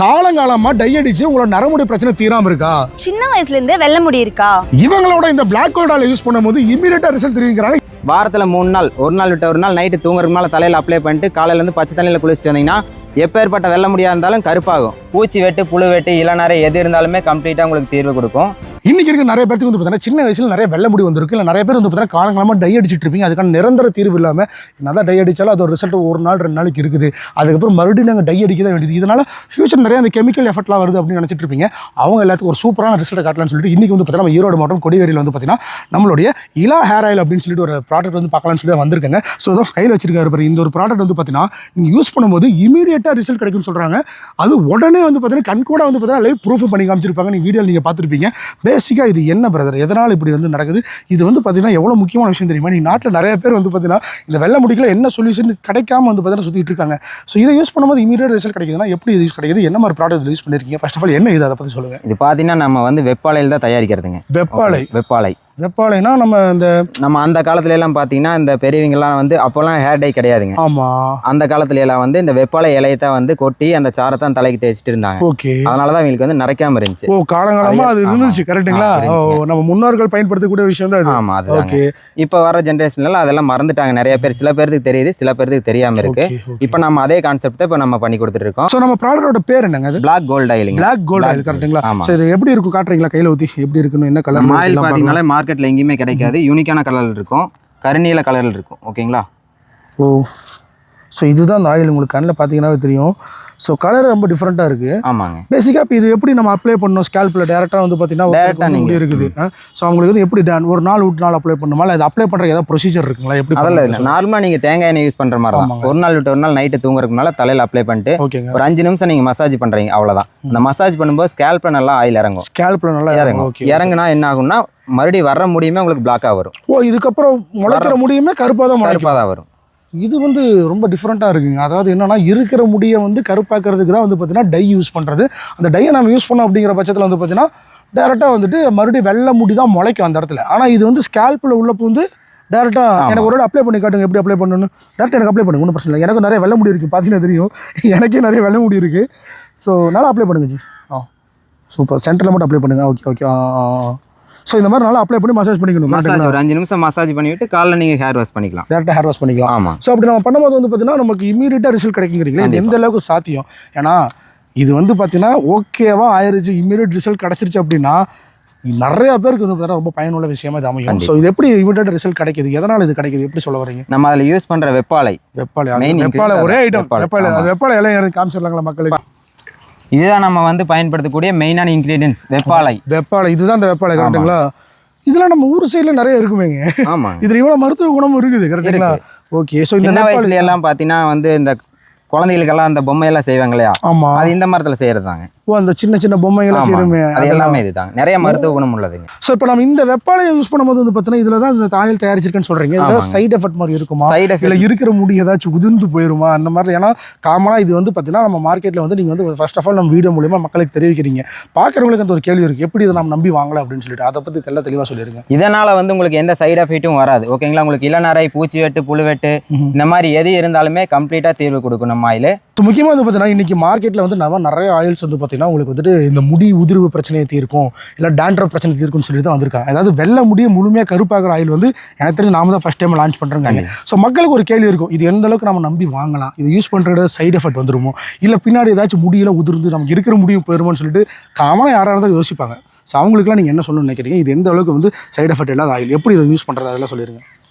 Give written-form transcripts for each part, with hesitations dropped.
காலங்காலமா டை அடிச்சு உங்களோட நரமுடி பிரச்சனை தீராம இருக்கா? சின்ன வயசுல இருந்தே வெள்ள முடி இருக்கா? இவங்களோட இந்த பிளாக் கோல்ட் ஆயில் யூஸ் பண்ணும்போது இமிடியேட்டா ரிசல்ட் தெரிவிக்கிறாங்க. வாரத்தில் 3 நாள், ஒரு நாள் விட்டு ஒரு நாள் நைட்டு தூங்குறதுக்கு மேலே தலையில் அப்ளை பண்ணிட்டு காலையிலேருந்து பச்சை தண்ணியில் குளிச்சுட்டு வந்தீங்கன்னா எப்பேற்பட்ட வெள்ள முடியா இருந்தாலும் கருப்பாகும். பூச்சி வெட்டு, புழு வெட்டு, இளநரை எது இருந்தாலுமே கம்ப்ளீட்டாக உங்களுக்கு தீர்வு கொடுக்கும். இன்னைக்கு இருக்க நிறைய பேருக்கு வந்து பார்த்தீங்கன்னா சின்ன வயசுல நிறைய வெள்ள முடி வந்திருக்கு. இல்லை நிறைய பேர் வந்து பார்த்தீங்கன்னா காலங்காலமாக டை அடிச்சிட்டு இருப்பீங்க. அதுக்கான நிரந்தர தீர்வு இல்லாமல் என்னதான் டை அடிச்சாலும் அது ஒரு ரிசல்ட் ஒரு நாள் 2 நாளைக்கு இருக்குது. அதுக்கப்புறம் மறுபடியும் நாங்கள் டை அடிக்க தான் வேண்டியது. இதனால ஃபியூச்சர் நிறைய அந்த கெமிக்கல் எஃபெக்ட்லாம் வருது அப்படின்னு நினச்சிட்டு இருப்பீங்க. அவங்க எல்லாத்துக்கும் ஒரு சூப்பரான ரிசல்ட் காட்டலாம்னு சொல்லிட்டு இன்னைக்கு வந்து பார்த்தீங்கன்னா நம்ம ஈரோடு மாவட்டம் கொடிவேரியில் வந்து பார்த்தீங்கன்னா நம்மளுடைய இலா ஹேர் ஆயில் அப்படின்னு சொல்லிட்டு ஒரு ப்ராடக்ட் வந்து பார்க்கலாம்னு சொல்லி வந்திருக்காங்க. ஸோ அதான் கையில் வச்சிருக்காரு பாரு. இந்த ஒரு ப்ராடக்ட் வந்து பார்த்தீங்கன்னா நீங்கள் யூஸ் பண்ணும்போது இமீடியட்டாக ரிசல்ட் கிடைக்கும்னு சொல்கிறாங்க. அது உடனே வந்து பார்த்தீங்கன்னா கண் கூட வந்து பார்த்தீங்கன்னா லைவ் ப்ரூஃப் பண்ணி காமிச்சிருப்பாங்க. நீங்கள் வீடியோவில் நீங்கள் பார்த்துருப்பீங்க. பேசிக்காக இது என்ன பிரதர், எதனால் இப்படி வந்து நடக்குது, இது வந்து பார்த்தீங்கன்னா எவ்வளோ முக்கியமான விஷயம் தெரியுமா? நீ நாட்டில் நிறைய பேர் வந்து பார்த்தீங்கன்னா இந்த வெள்ள முடிக்கல என்ன சொல்யூஷன் கிடைக்காம வந்து பார்த்தீங்கன்னா சுற்றிட்டு இருக்காங்க. ஸோ இதை யூஸ் பண்ணும்போது இமீடியட் ரிசல்ட் கிடைக்குதுன்னா எப்படி இது யூஸ் கிடைக்குது, என்ன மாதிரி ப்ராடக்ட் யூஸ் பண்ணியிருக்கீங்க, ஃபர்ஸ்ட் ஆஃப் ஆல் என்ன இது, அதை பற்றி சொல்லுங்கள். இது பார்த்தீங்கன்னா நம்ம வந்து வெப்பாலையில் தான் தயாரிக்கிறதுங்க. வெப்பாலை வெப்பாலைனா நம்ம அந்த காலத்துல எல்லாம் பார்த்தீங்கன்னா இந்த பெரியவங்கலாம் வந்து அப்போல்லாம் ஹேர் டை கிடையாதுங்க. ஆமாம், அந்த காலத்துல எல்லாம் வந்து இந்த வெப்பாலை இலையை தான் வந்து கொட்டி அந்த சாரத்தான் தலைக்கு தேய்ச்சிட்டு இருந்தாங்க. ஓகே, அதனால தான் இவங்களுக்கு வந்து நரைக்காம இருந்துச்சு. ஓ, காலங்காலமாக அது இருந்துச்சு. கரெக்டுங்களா? நம்ம முன்னோர்கள் பயன்படுத்தக்கூடிய விஷயம் தான். ஆமாம், அது இப்போ வர ஜென்ரேஷன்ல அதெல்லாம் மறந்துட்டாங்க நிறைய பேர். சில பேருக்கு தெரியுது, சில பேருக்கு தெரியாம இருக்கு. இப்போ நம்ம அதே கான்செப்ட் இப்போ நம்ம பண்ணி கொடுத்துட்டு இருக்கோம். ஸோ நம்ம ப்ராடக்டோட பேர் என்னங்க? அது black gold oil. Black gold oil, கரெக்ட்டுங்களா? ஆமாம். சரி, எப்படி இருக்கும் காட்டுறீங்களா? கையில் ஊற்றி எப்படி இருக்குன்னு, என்ன கலர் ஆயில் பார்த்தீங்கன்னா மார்க்கெட்டில் எங்கேயுமே கிடைக்காது. யூனிக்கான கலர் இருக்கும், கருநீல கலரில் இருக்கும். ஓகேங்களா? ஓ, ஸோ இதுதான் அந்த ஆயில். உங்களுக்கு கண்ணில் பார்த்தீங்கன்னாவே தெரியும். ஸோ கலர் ரொம்ப டிஃப்ரெண்ட்டாக இருக்குது. ஆமாங்க. பேசிக்காக இப்போ இது எப்படி நம்ம அப்ளை பண்ணணும்? ஸ்கேல்பில் டேரெக்டாக வந்து பார்த்தீங்கன்னா முடி இருக்குது. ஸோ அவங்களுக்கு வந்து எப்படி ஒரு நாள் விட்டு நாள் அப்ளை பண்ணணுமா, இல்லை இது அப்ளை பண்ணுறதுக்கு ஏதாவது ப்ரொசீஜர் இருக்குங்களா? எப்படி? அதெல்லாம் இல்லை, நார்மலாக நீங்கள் தேங்காய் எண்ணெய் யூஸ் பண்ணுற மாதிரி தான். ஒரு நாள் விட்டு ஒரு நாள் நைட்டு தூங்குறதுனால தலையில் அப்ளை பண்ணிட்டு ஒரு 5 நிமிஷம் நீங்கள் மசாஜ் பண்ணுறீங்க, அவ்வளோதான். அந்த மசாஜ் பண்ணும்போது ஸ்கேல்பில் நல்லா ஆயில் இறங்கும். ஸ்கேல்பில் நல்லா இறங்கும். இறங்குனா என்ன ஆகும்னா மறுபடியும் வர முடியுமே உங்களுக்கு பிளாக்காக வரும். ஓ, இதுக்கப்புறம் முளைக்கிற முடியுமே கருப்பாக தான் வரும். இது வந்து ரொம்ப டிஃப்ரெண்ட்டாக இருக்குங்க. அதாவது என்னன்னா இருக்கிற முடியை வந்து கருப்பாக்கிறதுக்கு தான் வந்து பார்த்தீங்கன்னா டை யூஸ் பண்ணுறது. அந்த டையை நம்ம யூஸ் பண்ணோம் அப்படிங்கிற பட்சத்தில் வந்து பார்த்தீங்கன்னா டேரெக்டாக வந்துட்டு மறுபடியும் வெள்ளை முடி தான் முளைக்கும் அந்த இடத்துல. ஆனால் இது வந்து ஸ்கேல்பில் உள்ள வந்து டேரெக்டாக எனக்கு ஒரு அப்ளை பண்ணி காட்டுங்க, எப்படி அப்ளை பண்ணணும். டேரெக்டாக எனக்கு அப்ளை பண்ணுங்க, ஒன்றும் பிரச்சனை இல்லை. எனக்கு நிறைய வெள்ளை முடி இருக்குது, பார்த்தீங்கன்னா தெரியும். எனக்கே நிறைய வெள்ளை முடி இருக்குது. ஸோ நல்லா அப்ளை பண்ணுங்க ஜி. சூப்பர். சென்டரில் மட்டும் அப்ளை பண்ணுங்க. ஓகே. ஸோ இந்த மாதிரி நல்லா அப்ளை பண்ணி மசாஜ் பண்ணிக்கணும். ஒரு 5 நிமிஷம் மசாஜ் பண்ணிவிட்டு காலைல நீங்கள் ஹேர் வாஷ் பண்ணிக்கலாம், டேரெக்டாக ஹேர் வாஷ் பண்ணிக்கலாம். ஆமாம். ஸோ அப்படி நம்ம பண்ணும்போது வந்து பார்த்தீங்கன்னா நமக்கு இமீடியட்டாக ரிசல்ட் கிடைக்குங்கிறீங்களா? இது எந்த அளவுக்கு சாத்தியம்? ஏன்னா இது வந்து பார்த்தீங்கன்னா ஓகேவா ஆயிடுச்சு, இமீடியட் ரிசல்ட் கிடச்சிருச்சு அப்படின்னா நிறைய பேருக்கு வந்து பார்த்தீங்கன்னா ரொம்ப பயனுள்ள விஷயமா இது அமையும். ஸோ இது எப்படி இமீடியட் ரிசல்ட் கிடைக்குது, எதனால் இது கிடைக்குது, எப்படி சொல்ல வரீங்க? நம்ம அதில் யூஸ் பண்ணுற வெப்பாலை ஒரே ஐட்டம் வெப்பாலை. அது வெப்பாலை எல்லாம் எனக்கு காமிச்சிடலாங்களா மக்களுக்கு? இதுதான் நம்ம வந்து பயன்படுத்தக்கூடிய மெயினான இன்கிரீடியன்ஸ், வெப்பாலை. இதுதான் அந்த வெப்பாலை, கரெக்டுங்களா? இதெல்லாம் நம்ம ஊர் சைடில் நிறைய இருக்குமேங்க. ஆமாம், இதில் இவ்வளோ மருத்துவ குணமும் இருக்குது, கரெக்டுங்களா? ஓகே. ஸோ இந்த வயசுல எல்லாம் பார்த்தீங்கன்னா வந்து இந்த குழந்தைகளுக்கெல்லாம் அந்த பொம்மையெல்லாம் செய்வாங்க இல்லையா? ஆமாம், அது இந்த மரத்தில் செய்கிறது தாங்க. ஓ, அந்த சின்ன சின்ன பொம்மைகள்லாம் செய்யணுமே, அது எல்லாமே இதுதாங்க. நிறைய மருத்துவ குணம் உள்ளதுங்க. ஸோ இப்போ நம்ம இந்த வெப்பாலையை யூஸ் பண்ணும்போது வந்து பார்த்தீங்கன்னா இதில் தான் இந்த ஆயில் தயாரிச்சிருக்கேன்னு சொல்கிறீங்க. இதில் சைட் எஃபெக்ட் மாதிரி இருக்குமா? இல்லை இருக்கிற முடி ஏதாச்சும் உதிர்ந்து போயிருமா அந்த மாதிரி? ஏன்னா காமனாக இது வந்து பார்த்தீங்கன்னா நம்ம மார்க்கெட்டில் வந்து நீங்கள் வந்து ஃபர்ஸ்ட் ஆஃப் ஆல் நம்ம வீடியோ மூலியமாக மக்களுக்கு தெரிவிக்கிறீங்க. பார்க்குறவங்களுக்கு அந்த ஒரு கேள்வி இருக்குது, எப்படி இதை நம்ம நம்பி வாங்கலாம் அப்படின்னு சொல்லிட்டு. அதை பற்றி தெளிவாக சொல்லிடுங்க. இதனால் வந்து உங்களுக்கு எந்த சைட் எஃபெக்ட்டும் வராது. ஓகேங்களா? உங்களுக்கு இளநரை, பூச்சி வெட்டு, புழு வெட்டு இந்த மாதிரி எது இருந்தாலுமே கம்ப்ளீட்டாக தீர்வு கொடுக்கும் நம்ம ஆயில். முக்கியமாக வந்து பார்த்தீங்கன்னா இன்றைக்கி மார்க்கெட்டில் வந்து நிறைய ஆயில்ஸ் வந்து பார்த்தீங்கன்னா உங்களுக்கு வந்துட்டு இந்த முடி உதிர்வு பிரச்சனையை தீர்க்கும், இல்லை டேண்ட்ரஃப் பிரச்சனை தீர்க்கும்னு சொல்லி தான் வந்திருக்காங்க. அதாவது வெள்ளை முடியை முழுமையாக கருப்பாகிற ஆயில் வந்து எனக்கு தெரிஞ்சு நாம தான் ஃபஸ்ட் டைம் லான்ச் பண்ணுறோங்க. ஸோ மக்களுக்கு ஒரு கேள்வி இருக்கும், இது எந்த அளவுக்கு நம்ம நம்பி வாங்கலாம், இது யூஸ் பண்ணுறது சைட் எஃபெக்ட் வந்துருமோ, இல்லை பின்னாடி ஏதாச்சும் முடியல உதிர்ந்து நமக்கு இருக்கிற முடியும் போயிருமோன்னு சொல்லிட்டு காமனாக யாராக தான் யோசிப்பாங்க. ஸோ அவங்களுக்குலாம் நீங்கள் என்ன சொல்லணும்னு நினைக்கிறீங்க? இது எந்த அளவுக்கு வந்து சைட் எஃபெக்ட் இல்லாத ஆயில், எப்படி இதை யூஸ் பண்ணுறது அதெல்லாம் சொல்லிடுங்க.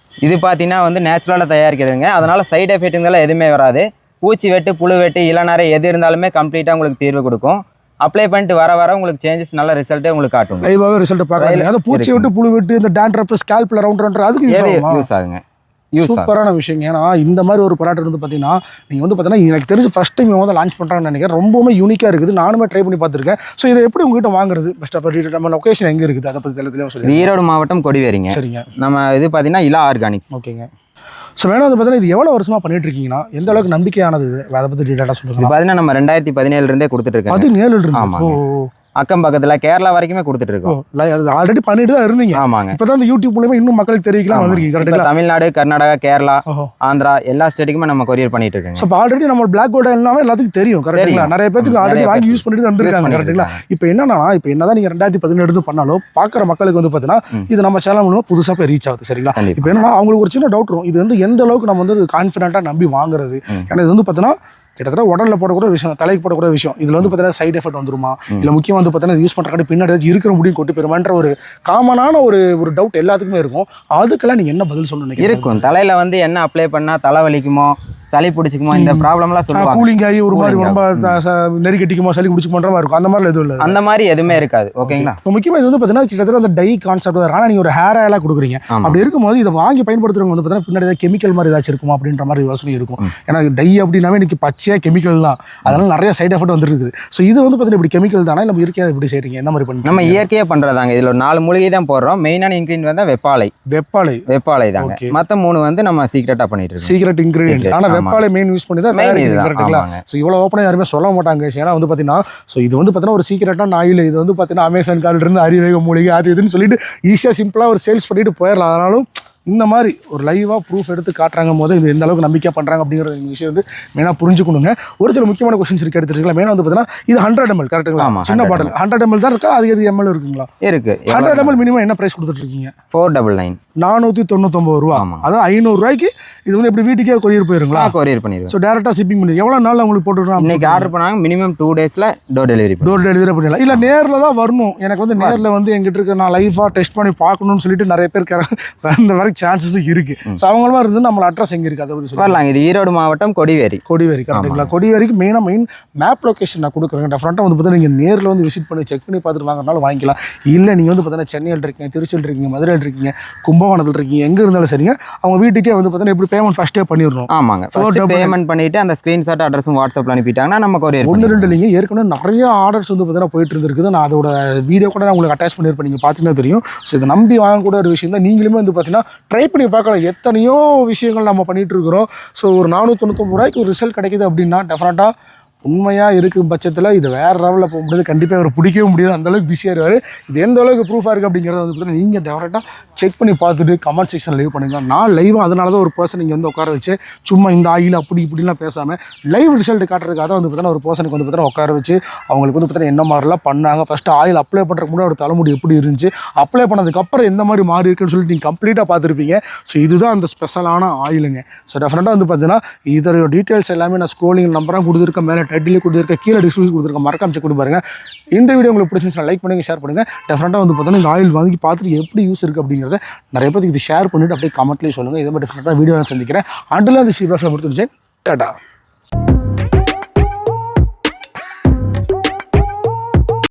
இது பார்த்தீங்கன்னா வந்து நேச்சுரலாக தயாரிக்கிறதுங்க. அதனால் சைட் எஃபெக்ட்டுங்கெல்லாம் எதுவுமே வராது. பூச்சி வெட்டு, புழு வெட்டு, இளநரை எது இருந்தாலுமே கம்ப்ளீட்டாக உங்களுக்கு தீர்வு கொடுக்கும். அப்ளை பண்ணிட்டு வர உங்களுக்கு சேஞ்சஸ், நல்ல ரிசல்ட்டே உங்களுக்கு காட்டும். லைவாகவே ரிசல்ட் பார்க்கலாம். அது பூச்சி வெட்டு, புழு வெட்டு, இந்த டேண்ட்ரஃப், ஸ்கேல்பில் ரவுண்ட் அதுக்கு யூஸ் ஆகுங்க. சூப்பரான விஷயங்க. ஏன்னா இந்த மாதிரி ஒரு ப்ராடக்ட் வந்து பார்த்தீங்கன்னா நீங்கள் வந்து பார்த்தீங்கன்னா எனக்கு தெரிஞ்சு ஃபஸ்ட் டைம் வந்து லான்ச் பண்ணுறாங்கன்னு நினைக்கிறேன். ரொம்பவுமே யூனிக்காக இருக்குது. நானுமே ட்ரை பண்ணி பார்த்துருக்கேன். ஸோ இதை எப்படி உங்ககிட்ட வாங்குறது? பெஸ்ட் ஆஃப் நம்ம லொக்கேஷன் எங்கே இருக்குது அதை பற்றி தெளிவாக சொல்லி. ஈரோடு மாவட்டம் கொடிவேரிங்க. சரிங்க. நம்ம இது பார்த்தீங்கன்னா இலா ஆர்கானிக்ஸ். ஓகேங்க. ஸோ வேணும் வந்து பார்த்தீங்கன்னா இது எவ்வளோ வருஷமாக பண்ணிட்டு இருக்கீங்கன்னா எந்த அளவுக்கு நம்பிக்கையானது, அதை பற்றி டீட்டெயிலாக சொல்லுங்கள். பார்த்தீங்கன்னா நம்ம 2017 கொடுத்துட்டு இருக்கோம். 17 இருந்து. அக்கம் பக்கத்தில் கேரளா வரைக்குமே கொடுத்துட்டு இருக்கோம். ஆல்ரெடி பண்ணிட்டு தான் இருந்தீங்க. ஆமாங்க. இப்பதான் இந்த யூடியூப் மூலமா இன்னும் மக்களுக்கு தெரிவிக்கலாம் வந்திருக்கீங்க. இப்போ கரெக்ட்டுங்களா? தமிழ்நாடு, கர்நாடகா, கேரளா, ஆந்திரா எல்லா ஸ்டேட்டுக்குமே நம்ம கொரியர் பண்ணிட்டு இருக்கோங்க. ஸோ ஆல்ரெடி நம்ம பிளாக் கோல்ட் எல்லாமே எல்லாத்துக்கும் தெரியும். கரெக்ட்டுங்களா? நிறைய பேருக்கு ஆல்ரெடி வாங்கி யூஸ் பண்ணிட்டு வந்திருக்காங்க. கரெக்ட்டுங்களா? இப்போ என்னன்னா இப்போ என்னதான் நீங்க 2017 பண்ணாலும் பார்க்குற மக்களுக்கு வந்து பார்த்தீங்கன்னா இது நம்ம சேனல் மூலமா புதுசாக போய் ரீச் ஆகுது. சரிங்களா? இப்போ என்னன்னா அவங்களுக்கு ஒரு சின்ன டவுட் வரும், இது வந்து எந்த அளவுக்கு நம்ம வந்து கான்ஃபிடென்ட்டாக நம்பி வாங்குறது. ஏன்னா இது வந்து பார்த்தீங்கன்னா கிட்டத்தட்ட உடலில் போடக்கூடிய விஷயம், தலைக்கு போடக்கூடிய விஷயம். இதில் வந்து பார்த்தீங்கன்னா சைட் எஃபெக்ட் வந்துருமா, இல்லை முக்கியமாக வந்து பார்த்தீங்கன்னா யூஸ் பண்ணுறக்காட்டி பின்னாடி ஏதாச்சும் இருக்கிற முடியும் கொண்டு போயிருமான்ற ஒரு காமனான ஒரு டவுட் எல்லாத்துக்குமே இருக்கும். அதுக்கெல்லாம் நீங்கள் என்ன பதில் சொல்ல நினைக்கிறீங்க? இருக்கும். தலையில் வந்து என்ன அப்ளை பண்ணால் தலை வலிக்குமோ, சளி பிடிச்சிக்குமோ, இந்த ப்ராப்ளம்லாம் சொல்லுவாங்க. கூலிங் ஆகி ஒரு மாதிரி ரொம்ப நெருக்கடிக்குமோ சளி பிடிச்சிக்குமோன்ற மாதிரி இருக்கும். அந்த மாதிரி எதுவும் இல்லை. அந்த மாதிரி எதுவுமே இருக்காது. ஓகேங்களா? இப்போ முக்கியமாக இது வந்து பார்த்தீங்கன்னா கிட்டத்தட்ட அந்த டை கான்செப்ட் தான். ஆனால் நீங்கள் ஒரு ஹேர் ஆயிலாக கொடுக்குறீங்க. அப்படி இருக்கும்போது இதை வாங்கி பயன்படுத்துறவங்க வந்து பார்த்தீங்கன்னா பின்னாடி ஏதாவது கெமிக்கல் மாதிரி ஏதாச்சும் இருக்குமா அப்படின்ற மாதிரி யோசனை இருக்கும். ஏன்னா டை அப்படின்னாவே இன்னைக்கு பச்சையாக கெமிக்கல் தான். அதனால நிறைய சைட் எஃபெக்ட் வந்துருக்குது. ஸோ இது வந்து பார்த்தீங்கன்னா இப்படி கெமிக்கல் தானே, நம்ம இயற்கையாக எப்படி செய்றீங்க, என்ன மாதிரி பண்ணி? நம்ம இயற்கையாக பண்ணுறதாங்க. இதில் ஒரு 4 மூலிகை தான் போடுறோம். மெயினான இன்க்ரீடியன்ட் வந்து வெப்பாலை தாங்க. மற்ற 3 வந்து நம்ம சீக்ரெட்டாக பண்ணிட்டு இருக்கோம். Secret ingredients. ஆனால் வெப்பாலை மெயின் யூஸ் பண்ணி தான் கரெக்ட்டுங்களா? ஸோ இவ்வளோ ஓப்பனாக யாருமே சொல்ல மாட்டாங்க. ஏன்னா வந்து பார்த்தீங்கன்னா ஸோ இது வந்து பார்த்தீங்கன்னா ஒரு சீக்ரெட்டான ஆயில். இது வந்து பார்த்தீங்கன்னா அமேசான் கார்டில் இருந்து அறிவேக மூலிகை அது இதுன்னு சொல்லிட்டு ஈஸியாக சிம்பிளாக ஒரு சேல்ஸ் பண்ணிட்டு போயிடலாம். அதனாலும் இந்த மாதிரி ஒரு லைவாக ப்ரூஃப் எடுத்து காட்டுறாங்க போது இது எந்த அளவுக்கு நம்பிக்கையாக பண்ணுறாங்க அப்படிங்கிற விஷயம் வந்து மெயினாக புரிஞ்சுக்கணுங்க. ஒரு சில முக்கியமான கொஸ்டின்ஸ் இருக்கு, எடுத்துருக்கலாம். மெயினாக வந்து பார்த்தீங்கன்னா இது 100 ml கரெக்ட்டுங்களா? சின்ன பாட்டில் 100 ml தான் இருக்கா? அது எது ml இருக்குங்களா? இருக்கு. 100 ml மினிமம் என்ன ப்ரைஸ் கொடுத்துட்ருக்கீங்க? 499 499 ரூபா. அதான் 500 ரூபாய்க்கு இது வந்து எப்படி வீட்டுக்கே கொரியர் போயிருங்களா? கொரியர் பண்ணிடுவோம். ஸோ டேரெக்டாக ஷிப்பிங் பண்ணி எவ்வளோ நாளில் உங்களுக்கு போட்டுருக்கோம்? இன்னைக்கு ஆர்டர் பண்ணாங்க மினிமம் 2 daysல டோர் டெலிவரி பண்ணிடலாம். இல்லை நேரில் தான் வரணும். எனக்கு வந்து நேரில் வந்து எங்கிட்ட இருக்க நான் லைஃபாக டெஸ்ட் பண்ணி பார்க்கணும்னு சொல்லிட்டு நிறைய பேர் அந்த மாதிரி சான்சஸும் இருக்கு. ஸோ அவங்களமா இருந்து நம்ம அட்ரஸ் எங்கே இருக்குது அதை பற்றி வரலாங்க. இது ஈரோடு மாவட்டம் கொடிவேரி கரெக்டுங்களா? கொடிவேரிக்கு மெயின் மேப் லொகேஷன் நான் கொடுக்குறேன். டெஃபரெண்ட்டாக வந்து பார்த்தீங்கன்னா நீங்கள் நேரில் வந்து விசிட் பண்ணி செக் பண்ணி பார்த்துட்டு வாங்கினாலும் வாங்கிக்கலாம். இல்லை நீங்கள் வந்து பார்த்தீங்கன்னா சென்னையில் இருக்கீங்க, திருச்சியில் இருக்கீங்க, மதுரையில் இருக்கீங்க, கும்பகோணத்தில் இருக்கீங்க, எங்கே இருந்தாலும் சரிங்க அவங்க வீட்டுக்கே வந்து பார்த்தீங்கன்னா எப்படி பேமெண்ட் ஃபஸ்ட்டே பண்ணிடணும். ஆமாங்க. பேமெண்ட் பண்ணிட்டு அந்த ஸ்க்ரீன்ஷாட் அட்ரஸும் வாட்ஸ்அப்பில் அனுப்பிட்டாங்கன்னா நம்ம கொரியர் 1-2 இல்லைங்க. ஏற்கனவே நிறைய ஆர்டர்ஸ் வந்து பார்த்தீங்கன்னா போயிட்டு இருந்திருக்குது. நான் அதோட வீடியோ கூட நான் உங்களுக்கு அட்டாச் பண்ணியிருப்பேன், நீங்கள் பார்த்தீங்கன்னா தெரியும். ஸோ இதை நம்பி வாங்கக்கூட ஒரு விஷயம் தான். நீங்களுமே வந்து பார்த்தீங்கன்னா ட்ரை பண்ணி பார்க்கலாம். எத்தனையோ விஷயங்கள் நம்ம பண்ணிட்டு இருக்கிறோம். ஸோ ஒரு 499 ரூபாய்க்கு ஒரு ரிசல்ட் கிடைக்குது அப்படின்னா டெஃபரெண்ட்டாக உண்மையாக இருக்கும் பட்சத்தில் இது வேறு லெவலில் போக முடியாது. கண்டிப்பாக அவர் பிடிக்கவே முடியாது. அந்தளவுக்கு பிஸியாக இருவார். இது எந்த அளவுக்கு ப்ரூஃபாக இருக்குது அப்படிங்கிறத வந்து பார்த்தீங்கன்னா நீங்கள் டெஃபரெண்ட்டாக செக் பண்ணி பார்த்துட்டு கமெண்ட் செக்ஷன் லைவ் பண்ணுங்கள். நான் லைவாக அதனால தான் ஒரு பர்சன் இங்கே வந்து உட்கார வச்சு சும்மா இந்த ஆயில் அப்படி இப்படிலாம் பேசாமல் லைவ் ரிசல்ட் காட்டுறதுக்காக தான் வந்து பார்த்தீங்கன்னா ஒரு பர்சனுக்கு வந்து பார்த்தீங்கன்னா உட்கார வச்சு அவங்களுக்கு வந்து பார்த்தீங்கன்னா என்ன மாதிரிலாம் பண்ணாங்க, ஃபஸ்ட்டு ஆயில் அப்ளை பண்ணுறதுக்கு முன்னாடி ஒரு தலைமுடி எப்படி இருந்துச்சு, அப்ளை பண்ணதுக்கப்புறம் எந்த மாதிரி மாறி இருக்குன்னு சொல்லிட்டு நீங்கள் கம்ப்ளீட்டாக பார்த்துருப்பீங்க. ஸோ இதுதான் அந்த ஸ்பெஷலான ஆயிலுங்க. ஸோ டெஃபரெண்ட்டாக வந்து பார்த்தீங்கன்னா இதோட டீட்டெயில்ஸ் எல்லாமே நான் ஸ்க்ரோலிங் நம்பராக கொடுத்துருக்கேன், மேலே டைட்டிலே கொடுத்துருக்கேன், கீழே டிஸ்கிரிப்ஷன் கொடுத்துருக்கேன். மறக்காம செக் பண்ணி பாருங்க. இந்த வீடியோ உங்களுக்கு பிடிச்சிருந்துச்சுன்னா லைக் பண்ணுங்க, ஷேர் பண்ணுங்க. டெஃபரெண்ட்டாக வந்து பார்த்தீங்கன்னா இந்த ஆயில் வாங்கி பார்த்துட்டு எப்படி யூஸ் இருக்குது அப்படிங்கிறத நிறைய பேருக்கு இது ஷேர் பண்ணிட்டு அப்படியே கமெண்ட்லேயே சொல்லுங்கள். இதே மாதிரி டெஃபரெண்ட்டாக வீடியோ நான் சந்திக்கிறேன். அண்டில் அந்த ஷீபாஸில் முடிச்சு டாடா.